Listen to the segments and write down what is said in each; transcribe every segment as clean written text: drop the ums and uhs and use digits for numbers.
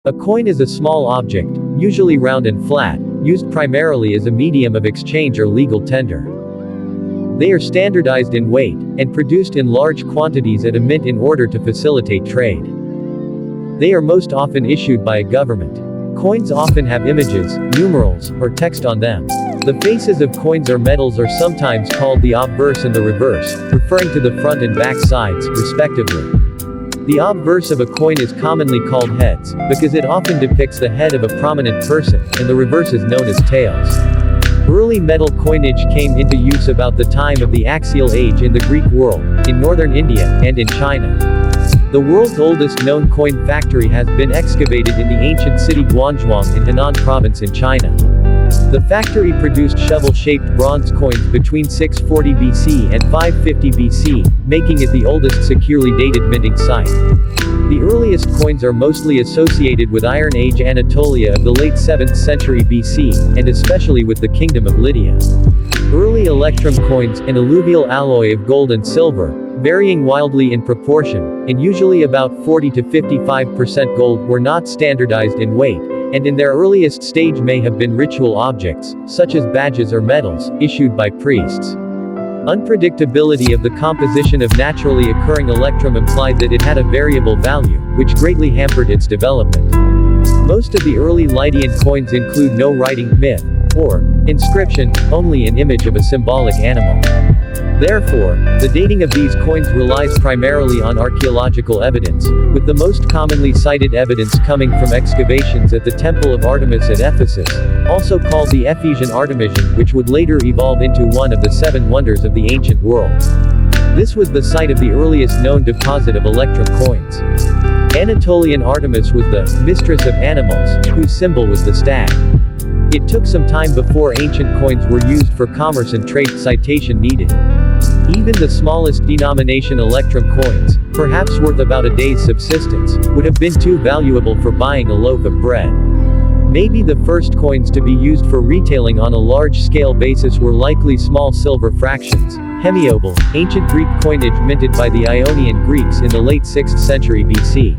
A coin is a small object, usually round and flat, used primarily as a medium of exchange or legal tender. They are standardized in weight, and produced in large quantities at a mint in order to facilitate trade. They are most often issued by a government. Coins often have images, numerals, or text on them. The faces of coins or medals are sometimes called the obverse and the reverse, referring to the front and back sides, respectively. The obverse of a coin is commonly called heads, because it often depicts the head of a prominent person, and the reverse is known as tails. Early metal coinage came into use about the time of the Axial Age in the Greek world, in northern India, and in China. The world's oldest known coin factory has been excavated in the ancient city Guanzhong in Henan province in China. The factory produced shovel-shaped bronze coins between 640 BC and 550 BC, making it the oldest securely dated minting site. The earliest coins are mostly associated with Iron Age Anatolia of the late 7th century BC, and especially with the Kingdom of Lydia. Early electrum coins, an alluvial alloy of gold and silver, varying wildly in proportion, and usually about 40 to 55% gold, were not standardized in weight, and in their earliest stage may have been ritual objects, such as badges or medals, issued by priests. Unpredictability of the composition of naturally occurring electrum implied that it had a variable value, which greatly hampered its development. Most of the early Lydian coins include no writing, myth, or inscription, only an image of a symbolic animal. Therefore, the dating of these coins relies primarily on archaeological evidence, with the most commonly cited evidence coming from excavations at the Temple of Artemis at Ephesus, also called the Ephesian Artemision, which would later evolve into one of the 7 wonders of the ancient world. This was the site of the earliest known deposit of electrum coins. Anatolian Artemis was the mistress of animals, whose symbol was the stag. It took some time before ancient coins were used for commerce and trade. Citation needed. Even the smallest denomination electrum coins, perhaps worth about a day's subsistence, would have been too valuable for buying a loaf of bread. Maybe the first coins to be used for retailing on a large-scale basis were likely small silver fractions, hemiobol, ancient Greek coinage minted by the Ionian Greeks in the late 6th century BC.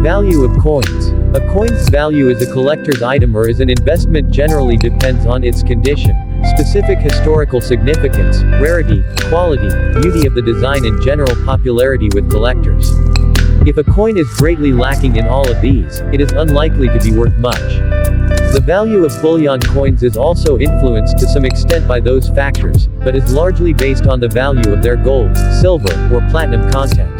Value of coins. A coin's value as a collector's item or as an investment generally depends on its condition, specific historical significance, rarity, quality, beauty of the design and general popularity with collectors. If a coin is greatly lacking in all of these, it is unlikely to be worth much. The value of bullion coins is also influenced to some extent by those factors, but is largely based on the value of their gold, silver, or platinum content.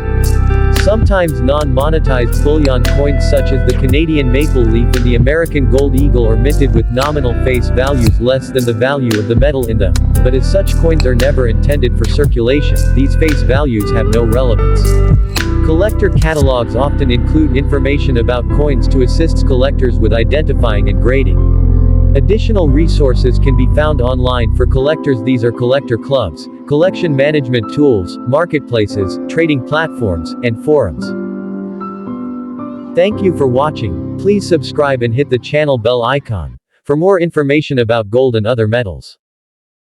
Sometimes non-monetized bullion coins such as the Canadian maple leaf and the American gold eagle are minted with nominal face values less than the value of the metal in them, but as such coins are never intended for circulation, these face values have no relevance. Collector catalogs often include information about coins to assist collectors with identifying and grading. Additional resources can be found online for collectors. These are collector clubs, collection management tools, marketplaces, trading platforms, and forums. Thank you for watching. Please subscribe and hit the channel bell icon for more information about gold and other metals.